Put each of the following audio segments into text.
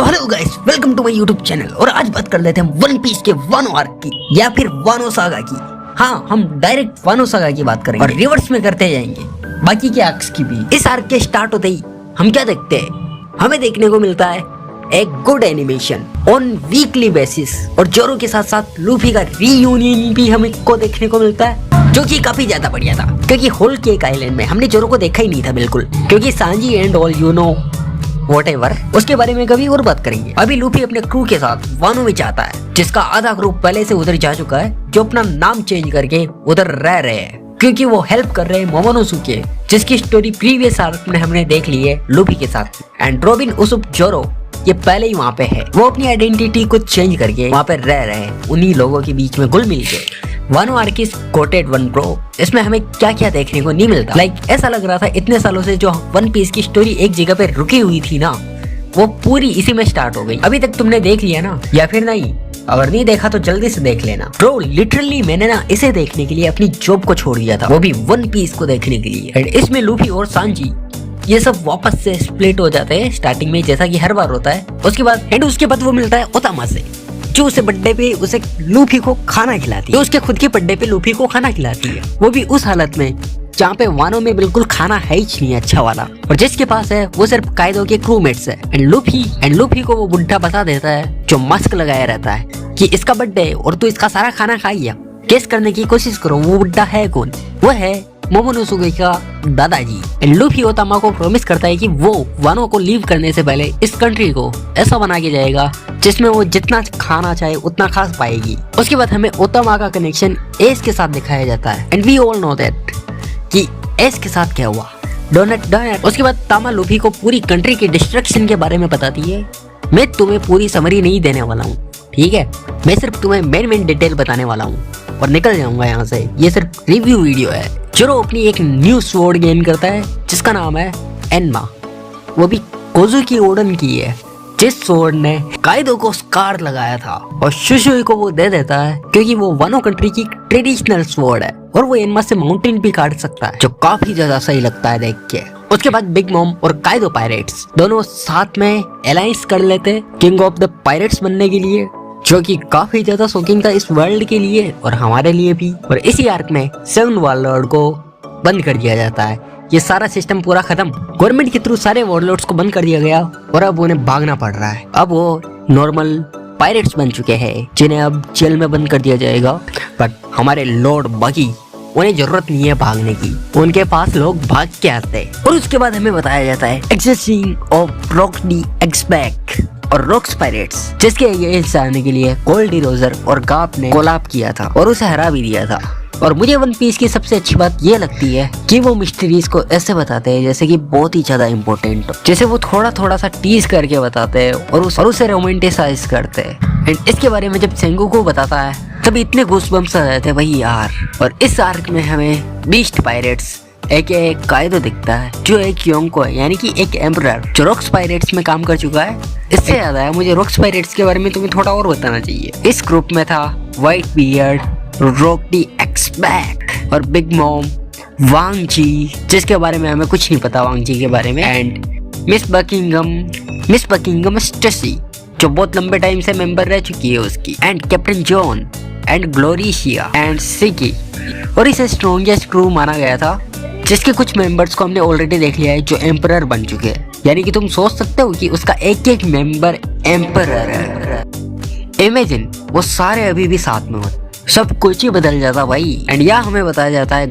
So hello guys, welcome to my YouTube channel. और आज बात कर लेते हैं वन पीस के वानो आर्क की या फिर वानो सागा की। हाँ, हम डायरेक्ट वानो सागा की बात करेंगे और रिवर्स में करते जाएंगे बाकी के आर्क्स की भी। इस आर्क के स्टार्ट होते ही हम क्या देखते हैं, हमें देखने को मिलता है एक good animation on weekly basis और जोरो के साथ साथ लूफी का रीयूनियन भी हमें को देखने को मिलता है, जो कि काफी ज्यादा बढ़िया था। क्योंकि होल केक आइलैंड में हमने जोरो को देखा ही नहीं था बिल्कुल, क्योंकि Sanji and all you know whatever, उसके बारे में कभी और बात करेंगे। अभी लूफी अपने क्रू के साथ वानो में जाता है, जिसका आधा क्रू पहले से उधर जा चुका है, जो अपना नाम चेंज करके उधर रह रहे हैं क्योंकि वो हेल्प कर रहे हैं मोमोनोसुके, जिसकी स्टोरी प्रीवियस आर्क में हमने देख ली है लूफी के साथ। एंड रोबिन उसुप जोरो ये पहले ही वहाँ पे है, वो अपनी आइडेंटिटी को चेंज करके वहाँ पे रह रहे हैं उन्हीं लोगों के बीच में घुल मिल के। Wano arc is goated one bro. इसमें हमें क्या क्या देखने को नहीं मिलता। ऐसा लग रहा था इतने सालों से जो वन पीस की स्टोरी एक जगह पे रुकी हुई थी ना, वो पूरी इसी में स्टार्ट हो गई। अभी तक तुमने देख लिया ना, या फिर नहीं, अगर नहीं देखा तो जल्दी से देख लेना। ब्रो लिटरली मैंने ना इसे देखने के लिए अपनी जॉब को छोड़ दिया था, वो भी वन पीस को देखने के लिए। एंड इसमें लूफी और सांजी ये सब वापस से स्प्लिट हो जाते हैं स्टार्टिंग में, जैसा कि हर बार होता है। उसके बाद वो मिलता है ओतामा से, जो उसे बर्थडे पे उसे लूफी को खाना खिलाती है, तो उसके खुद के बर्थडे पे लूफी को खाना खिलाती है, वो भी उस हालत में जहाँ पे वानो में बिल्कुल खाना है ही नहीं अच्छा वाला, और जिसके पास है वो सिर्फ कायदो के क्रूमेट्स है। एंड लूफी को वो बुढ़ा बता देता है जो मास्क लगाया रहता है कि इसका बर्थडे है और तू इसका सारा खाना खाइया। गेस करने की कोशिश करो वो बुढ़ा है कौन? वो है मोमोनोसुके का दादाजी। एंड लूफी ओतामा को प्रॉमिस करता है कि वो वानो को लीव करने से पहले इस कंट्री को ऐसा बना के जाएगा जिसमें वो जितना खाना चाहे उतना खा पाएगी। उसके बाद हमें ओतामा का कनेक्शन एस के साथ दिखाया जाता है। And we all know that कि एस के साथ क्या हुआ, डोनट। उसके बाद तामा लूफी को पूरी कंट्री के डिस्ट्रक्शन के बारे में बताती है। मैं तुम्हें पूरी समरी नहीं देने वाला हूँ, ठीक है? मैं सिर्फ तुम्हें मेन डिटेल बताने वाला हूँ और निकल जाऊंगा यहाँ से। ये सिर्फ रिव्यू वीडियो है। जोरो अपनी एक न्यू स्वॉर्ड गेन करता है जिसका नाम है एन्मा, वो भी कोजुकी ओडन की है, जिस स्वॉर्ड ने काइदो को स्कार लगाया था और शुशुई को वो दे देता है क्योंकि वो वानो कंट्री की ट्रेडिशनल स्वॉर्ड है और वो एन्मा से माउंटेन भी काट सकता है, जो काफी ज्यादा सही लगता है देख के। उसके बाद बिग मॉम और काइदो पायरेट्स दोनों साथ में अलायंस कर लेते किंग ऑफ द पायरेट्स बनने के लिए, जो कि काफी ज्यादा शॉकिंग था इस वर्ल्ड के लिए और हमारे लिए भी। और इसी आर्क में सेवन वॉरलॉर्ड को बंद कर दिया जाता है। ये सारा सिस्टम पूरा खत्म, गवर्नमेंट के थ्रू सारे वॉरलॉर्ड्स को बंद कर दिया गया और अब उन्हें भागना पड़ रहा है। अब वो नॉर्मल पायरेट्स बन चुके हैं जिन्हें अब जेल में बंद कर दिया जाएगा। बट हमारे लॉर्ड बगी, उन्हें जरूरत नहीं है भागने की, उनके पास लोग भाग के आते हैं। और उसके बाद हमें बताया जाता है एग्जिस्टिंग ऑफ रॉक्सडी एक्सबैक और रॉक्स पायरेट्स, जिसके अगेंस्ट आने के लिए गोल्डी रोजर और गाप ने कोलैब किया था और उसे हरा भी दिया था। और मुझे वन पीस की सबसे अच्छी बात ये लगती है कि वो मिस्ट्रीज को ऐसे बताते हैं जैसे कि बहुत ही ज्यादा इम्पोर्टेंट हो, जैसे वो थोड़ा सा टीज करके बताते हैं और उसे रोमांटिसाइज करते हैं। एंड इसके बारे में जब सेंगोकू बताता है तब इतने गूज़बम्प्स आ जाते हैं भाई यार। और इस आर्क में हमें बीस्ट पायरेट्स एक कायदो दिखता है, जो एक योंको है, यानी कि एक एम्परर जो रॉक्स पायरेट्स में काम कर चुका है। इससे याद आया मुझे रॉक्स पायरेट्स के बारे में तुम्हें थोड़ा और बताना चाहिए। इस ग्रुप में था व्हाइट बियर्ड, रॉक्सडी एक्सबैक और बिग मॉम, वांग जी, जिसके बारे में हमें कुछ नहीं पता वांग जी के बारे में, एंड मिस बकिंगम स्टेसी, जो बहुत लंबे टाइम से मेंबर रह चुकी है उसकी, एंड कैप्टन जॉन एंड ग्लोरिशिया एंड सिकी। और इसे स्ट्रॉन्गेस्ट क्रू माना गया था, जिसके कुछ मेंबर्स को हमने ऑलरेडी देख लिया है जो एम्परर बन चुके हैं। यानी कि तुम सोच सकते हो कि उसका एक मेंबर एम्परर है। इमेजिन वो सारे अभी भी साथ में होते, सब कुछ ही बदल जाता भाई। एंड यहाँ हमें बताया जाता है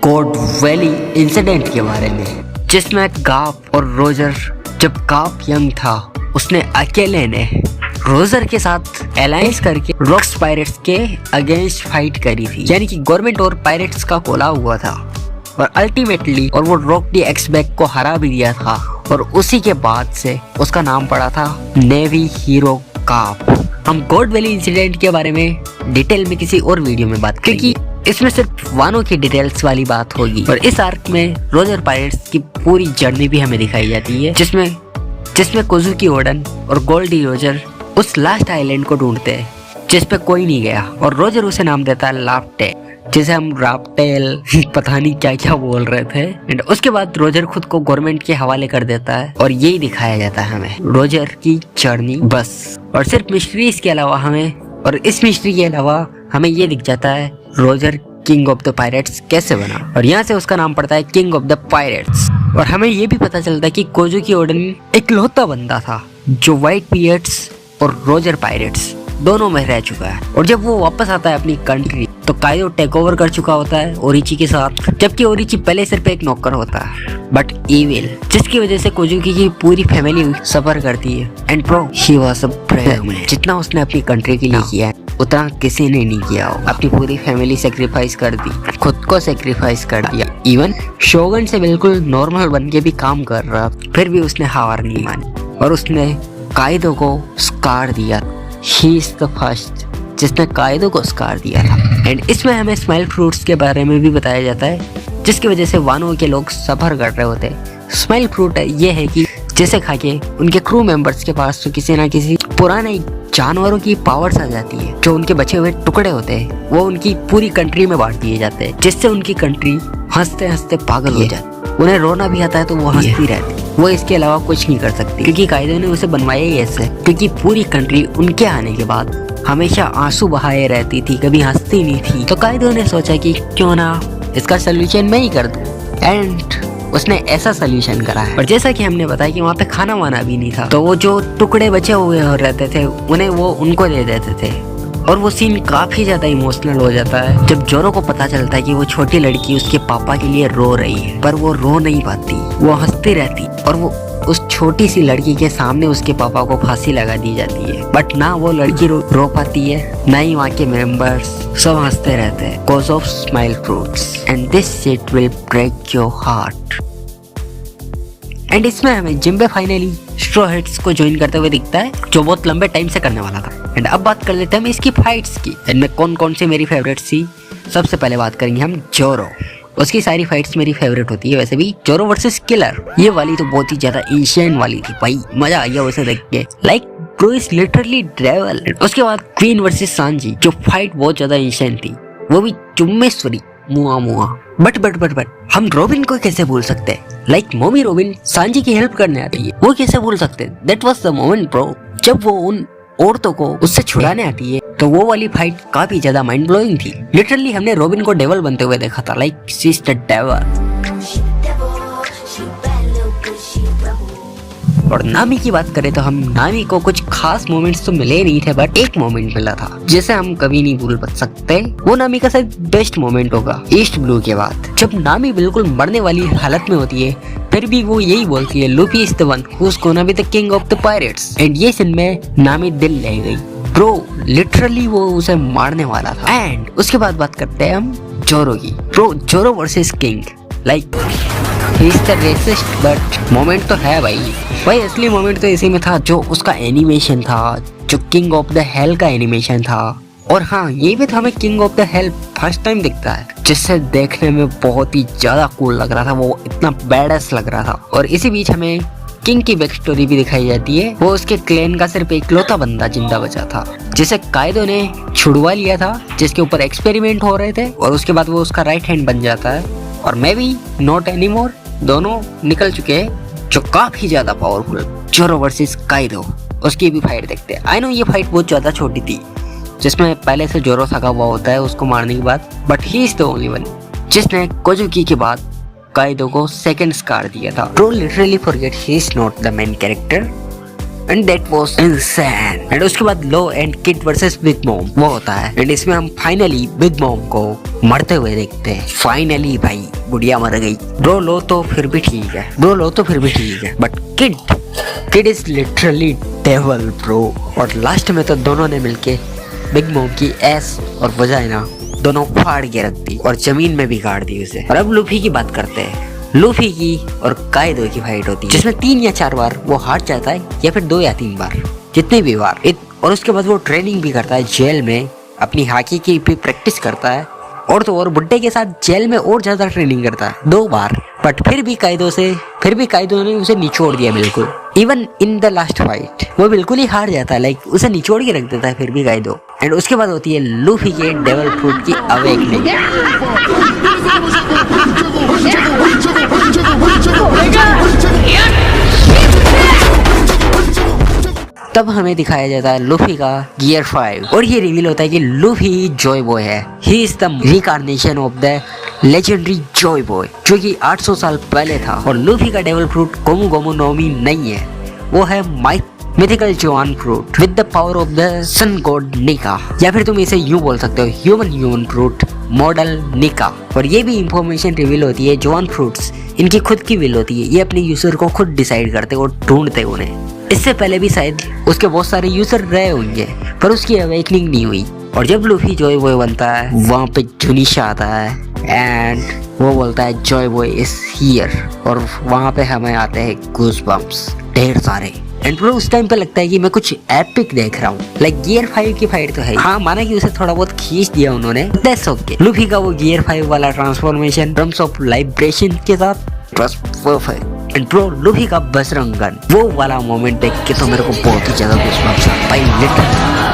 कोड वैली इंसिडेंट के बारे में, जिसमें गाप और रोजर, जब गाप यंग था उसने अकेले ने रोजर के साथ अलायंस करके रॉक्स पायरेट्स के अगेंस्ट फाइट करी थी, यानी कि गवर्नमेंट और पायरेट्स का कोला हुआ था और अल्टीमेटली और वो रॉक्सडी एक्सबैक को हरा भी दिया था। और उसी के बाद से उसका नाम पड़ा था नेवी हीरो काप। हम गॉड वैली इंसिडेंट के बारे में डिटेल में किसी और वीडियो में बात करेंगे, क्योंकि इसमें सिर्फ वानो की डिटेल्स वाली बात होगी। और इस आर्क में रोजर पायरेट्स की पूरी जर्नी भी हमें दिखाई जाती है, जिसमें कोजुकी ओडन और गोल्डी रोजर उस लास्ट आइलैंड को ढूंढते हैं जिस पे कोई नहीं गया और रोजर उसे नाम देता है लाफ्टे। जिसे हम राप्टेल पता नहीं क्या क्या बोल रहे थे। एंड उसके बाद रोजर खुद को गवर्नमेंट के हवाले कर देता है और यही दिखाया जाता है हमें रोजर की जर्नी बस। और सिर्फ मिस्ट्रीज के अलावा हमें, और इस मिस्ट्री के अलावा हमें ये दिख जाता है Roger king of the pirates कैसे बना, और यहाँ से उसका नाम पड़ता है किंग ऑफ द पायरेट्स। और हमें ये भी पता चलता है कि कोजुकी ओडन इकलौता बंदा था जो व्हाइट पीरियड्स और रोजर पायरेट्स दोनों में रह चुका है। और जब वो वापस आता है अपनी कंट्री तो काइदो टेक ओवर कर चुका होता है ओरिची के साथ, जबकि ओरिची पहले सिर्फ एक नौकर होता है बट इविल, जिसकी वजह से कोजुकी की पूरी फैमिली सफर करती है। And bro he was a brave man, जितना उसने अपनी कंट्री के लिए किया है उतना किसी ने नहीं किया हो। अपनी पूरी फैमिली सेक्रीफाइस कर दी, खुद को सेक्रीफाइज कर दिया, इवन शोगन से बिल्कुल नॉर्मल बन के भी काम कर रहा, फिर भी उसने हार नहीं मानी और उसने काइदो को स्कार दिया। ही इज द फर्स्ट जिसने काइदो को स्कार दिया था। एंड इसमें हमें स्माइल फ्रूट्स के बारे में भी बताया जाता है, जिसकी वजह से वानो के लोग सफर कर रहे होते हैं। स्माइल फ्रूट ये है कि जैसे खा के उनके क्रू मेंबर्स के पास तो किसी ना किसी पुराने जानवरों की पावर्स आ जाती है, जो उनके बचे हुए टुकड़े होते हैं वो उनकी पूरी कंट्री में बांट दिए जाते हैं, जिससे उनकी कंट्री हंसते हंसते पागल हो जाती है। उन्हें रोना भी आता है तो वो हंसती रहती, वो इसके अलावा कुछ नहीं कर सकती, क्योंकि काइदो ने उसे बनवाया ही ऐसे, क्योंकि पूरी कंट्री उनके आने के बाद हमेशा आंसू बहाए रहती थी, कभी हंसती नहीं थी। तो काइदो ने सोचा कि क्यों ना इसका सोल्यूशन मैं ही कर दूं, एंड उसने ऐसा सोल्यूशन करा है। और जैसा कि हमने बताया कि वहाँ पे खाना वाना भी नहीं था, तो वो जो टुकड़े बचे हुए रहते थे उन्हें वो उनको दे देते थे। और वो सीन काफी ज्यादा इमोशनल हो जाता है जब जोरो को पता चलता है कि वो छोटी लड़की उसके पापा के लिए रो रही है, पर वो रो नहीं पाती, वो हंसती रहती, और वो उस छोटी सी लड़की के सामने उसके पापा को फांसी लगा दी जाती है। बट ना वो लड़की रो पाती है, ना ही वहाँ के मेंबर्स, सब हंसते रहते हैं cause of smile fruits. And this shit will break your heart. एंड इसमें हमें जिम्बे फाइनली स्ट्रॉ हेड्स को ज्वाइन करते हुए दिखता है, जो बहुत लंबे टाइम से करने वाला था। एंड अब बात कर लेते हैं हम इसकी फाइट्स की, इनमें कौन कौन सी मेरी फेवरेट्स थी। सबसे पहले बात करेंगे हम जोरो, उसकी सारी फाइट्स मेरी फेवरेट होती है वैसे भी। जोरो वर्सेस किलर, ये वाली तो बहुत ही ज्यादा इंसेंट वाली थी भाई, मजा आ गया उसे देख के, like bro is literally devil. उसके बाद क्वीन वर्सेस सांजी, जो फाइट बहुत ज्यादा इंसेंट थी, वो भी चुम्मेश्वरी मुआ मुआ। बट हम रोबिन को कैसे भूल सकते हैं, लाइक मोमी रोबिन सांजी की हेल्प करने आती है, वो कैसे भूल सकते हैं। That was the moment bro, जब वो उन औरतों को उससे छुड़ाने आती है, तो वो वाली फाइट काफी ज्यादा माइंड ब्लोइंग थी। लिटरली हमने रोबिन को डेविल बनते हुए देखा था, like she is the devil. और नामी की बात करें तो हम नामी को कुछ खास मोमेंट्स तो मिले नहीं थे, बट एक मोमेंट मिला था जिसे हम कभी नहीं भूल सकते। वो नामी का शायद बेस्ट मोमेंट होगा ईस्ट ब्लू के बाद, जब नामी बिल्कुल मरने वाली हालत में होती है, फिर भी वो यही बोलती है Luffy is the one who is gonna be the king of the pirates. And ये सीन में नामी दिल ले गई ब्रो, लिटरली वो उसे मारने वाला था। एंड उसके बाद बात करते हैं हम जोरो की। Bro Zoro versus king, like he is the racist, but moment तो है भाई असली मोमेंट तो इसी में था, जो उसका एनिमेशन था, जो किंग ऑफ द हेल का एनिमेशन था। और हाँ, ये भी तो हमें king of the hell first time दिखता है, जिससे देखने में बहुत ही ज्यादा कूल लग रहा था, वो इतना बैडस लग रहा था। और इसी बीच हमें किंग की बैक स्टोरी भी दिखाई जाती है। वो उसके क्लैन का सिर्फ इकलौता बंदा जिंदा बचा था, जिसे काइदो ने छुड़वा लिया था, जिसके ऊपर एक्सपेरिमेंट हो रहे थे, और उसके बाद वो उसका राइट हैंड बन जाता है। और मे बी नॉट एनीमोर, दोनों निकल चुके हैं, जो काफी ज्यादा पावरफुल। जोरो वर्सेस काइदो, उसकी भी फाइट देखते हैं। आई नो ये फाइट बहुत ज्यादा छोटी थी, जिसमें पहले से जोरो थका हुआ होता है उसको मारने के बाद, but he is the only one जिसने कोजुकी के बाद काइदो को सेकंड स्कार दिया था। Bro literally forget he is not the main character, and that was insane. And उसके बाद Law and Kid versus Big Mom वो होता है, एंड इसमें हम फाइनली बिग मॉम को मरते हुए देखते हैं। फाइनली भाई बुढ़िया मर गई। ब्रो लो तो फिर भी ठीक है, but kid is literally devil bro. और लास्ट में तो दोनों ने मिलके बिग मॉम की एस और वजाइना दोनों फाड़ के रख दी और जमीन में भी गाड़ दी उसे। और अब लूफी की बात करते हैं। लूफी की और काइदो की फाइट होती है, जिसमें 3 या 4 बार वो हार जाता है, या फिर 2 या 3 बार, जितने भी बार। और उसके बाद वो ट्रेनिंग भी करता है जेल में, अपनी हाकी की भी प्रैक्टिस करता है, और तो और बुड्ढे के साथ जेल में और ज्यादा ट्रेनिंग करता है 2 बार, बट फिर भी काइदो ने उसे निचोड़ दिया बिल्कुल। Even in the last fight वो बिल्कुल ही हार जाता है, लाइक उसे निचोड़ के रख देता है फिर भी काइदो। एंड उसके बाद होती है लूफी के डेविल फ्रूट की अवेकनिंग। तब हमें दिखाया जाता है लूफी का गियर 5 और ये रिवील होता है कि लूफी जॉय बॉय है। He is the reincarnation of the legendary Joy Boy जो कि 800 साल पहले था। और लूफी का devil fruit Gomu Gomu no Mi नहीं है, वो है mythical Zoan fruit with the power of the sun god Nika, या फिर तुम इसे यूं बोल सकते हो ह्यूमन फ्रूट मॉडल निका। और ये भी इंफॉर्मेशन रिवील होती है जोआन फ्रूट्स इनकी खुद की विल होती है, ये अपने यूजर को खुद डिसाइड करते और ढूंढते उन्हें। इससे पहले भी शायद उसके बहुत सारे यूजर रहे होंगे पर उसकी अवेकनिंग नहीं हुई। और जब लूफी जॉय बॉय बनता है वहाँ पे जुनिशा आता है एंड वो बोलता है जॉय बॉय इज हियर, और वहाँ पे हमें आते हैं गूज़बम्प्स ढेर सारे। एंड ब्रो उस टाइम पे लगता है कि मैं कुछ एपिक देख रहा हूँ, लाइक गियर 5 की फाइट तो है। हाँ माना कि उसे थोड़ा बहुत खींच दिया उन्होंने, दैट्स ओके। लूफी का वो गियर 5 वाला ट्रांसफॉर्मेशन ड्रम्स ऑफ लाइब्रेशन के साथ was perfect. And bro Luffy का बजरंग गन वो वाला मोमेंट देख के तो मेरे को बहुत ही ज्यादा गूज़बम्प्स आया भाई,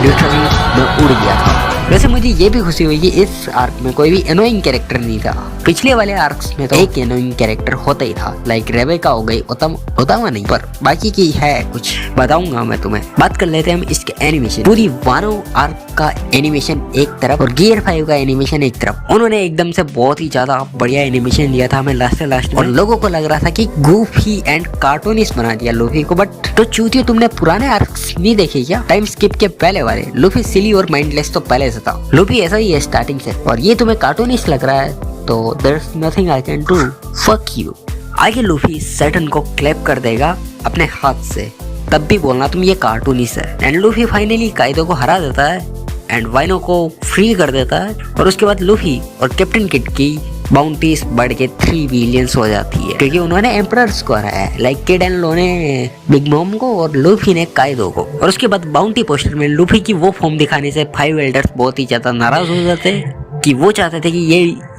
लिटरली मैं उड़ गया था। वैसे मुझे ये भी खुशी हुई कि इस आर्क में कोई भी एनोइंग कैरेक्टर नहीं था। पिछले वाले आर्क्स में तो एक एनोइंग कैरेक्टर होता ही था, लाइक रेबेका हो गई, ओतामा नहीं, पर बाकी की है कुछ बताऊंगा मैं तुम्हें। बात कर लेते हैं हम इसके एनिमेशन। पूरी वानो आर्क का एनिमेशन एक तरफ और गियर 5 का एनिमेशन एक तरफ। उन्होंने एकदम से बहुत ही ज्यादा बढ़िया एनिमेशन दिया था हमें लास्ट में, और लोगों को लग रहा था कि गूफी एंड कार्टूनिस्ट बना दिया लूफी को। बट तो चूतियो तुमने पुराने आर्क्स नहीं देखे क्या? टाइम स्किप के पहले वाले लूफी सिली और माइंडलेस तो पहले से था, लूफी ऐसा ही है स्टार्टिंग से, और ये तुम्हें कार्टूनिस्ट लग रहा है तो there's nothing I can do, fuck you। आगे लूफी सैटर्न को क्लैप कर देगा अपने हाथ से, तब भी बोलना तुम ये कार्टूनिस्ट है। एंड लूफी फाइनली काइदो को हरा देता है एंड वाइनो को फ्री कर देता है, और उसके बाद लूफी और कैप्टन किड की बाउंटीज बढ़ के 3 बिलियंस हो जाती है क्योंकि उन्होंने एम्परर्स को हराया है, लाइक किड एंड लो ने बिग मॉम को और लूफी ने काइदो को। और उसके बाद बाउंटी पोस्टर में लूफी की वो फॉर्म दिखाने से 5 एल्डर्स बहुत ही ज्यादा नाराज हो जाते हैं कि वो चाहते थे कि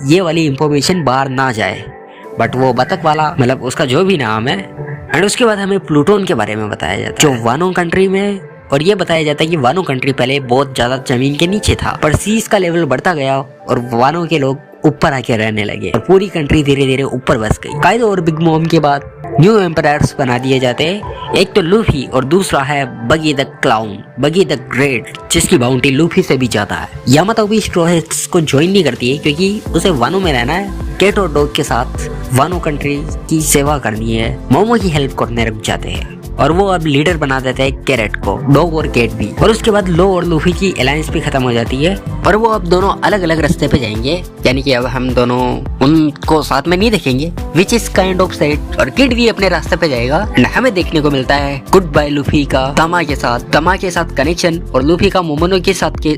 ये वाली इंफॉर्मेशन बाहर ना जाए, बट वो बतख वाला मतलब उसका जो भी नाम है। एंड उसके बाद हमें प्लूटोन के बारे में बताया जाता है जो वानो कंट्री में, और ये बताया जाता है कि वानो कंट्री पहले बहुत ज्यादा जमीन के नीचे था, पर सीज का लेवल बढ़ता गया और वानो के लोग ऊपर आके रहने लगे और पूरी कंट्री धीरे धीरे ऊपर बस गई। काइदो और बिग मॉम के बाद न्यू एम्परर्स बना दिए जाते हैं, एक तो लूफी और दूसरा है बगी द क्लाउन, बगी द ग्रेट, जिसकी बाउंटी लूफी से भी ज्यादा है। यामातो भी स्ट्रॉ हैट्स को ज्वाइन नहीं करती है क्योंकि उसे वानो में रहना है, केट और डॉग के साथ वानो कंट्री की सेवा करनी है। मोमो की हेल्प करने रुक जाते हैं और वो अब लीडर बना देते हैं कैरेट को, डॉग और केट भी। और उसके बाद लो और लूफी की अलायंस भी खत्म हो जाती है और वो अब दोनों अलग अलग रास्ते पे जाएंगे, यानी कि अब हम दोनों उनको साथ में नहीं देखेंगे, which is kind of sad. और किड भी अपने रास्ते पे जाएगा एंड हमें देखने को मिलता है गुड बाय लूफी का तमा के साथ कनेक्शन और लूफी का मोमोनोसुके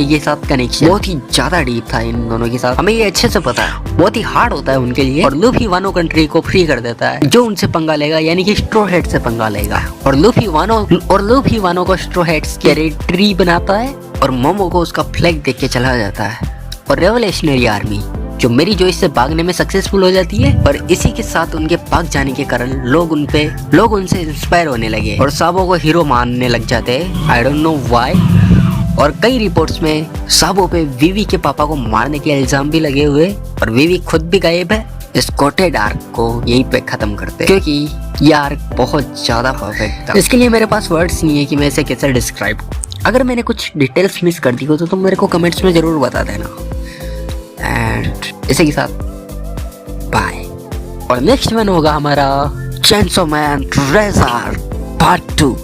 के साथ कनेक्शन बहुत ही ज्यादा डीप था इन दोनों के साथ, हमें ये अच्छे से पता है, बहुत ही हार्ड होता है उनके लिए। और लूफी वानो कंट्री को फ्री कर देता है, जो उनसे पंगा लेगा यानी कि स्ट्रॉ हेड से पंगा लेगा, और लूफी वानो को स्ट्रॉ हेड्स टेरिटरी बनाता है और मोमो को उसका फ्लैग देख के चला जाता है। और रेवोल्यूशनरी आर्मी जो मेरी जोइस से भागने में सक्सेसफुल हो जाती है, और इसी के साथ उनके भाग जाने के कारण लोग उनसे इंस्पायर होने लगे और साबो को हीरो मानने लग जाते हैं, आई डोंट नो व्हाई। और कई रिपोर्ट्स में साबो पे वीवी के पापा को मारने के इल्जाम भी लगे हुए और वीवी खुद भी गायब है। इस कोटेड आर्क को यहीं पे खत्म करते हैं क्योंकि ये आर्क बहुत ज्यादा परफेक्ट था। इसके लिए मेरे पास वर्ड्स नहीं है कि मैं इसे कैसे डिस्क्राइब। अगर मैंने कुछ डिटेल्स मिस कर दी हो तो तुम मेरे को कमेंट्स में जरूर बता देना। एंड इसी के साथ बाय। और नेक्स्ट वन होगा हमारा चेनसो मैन रेज़र पार्ट 2।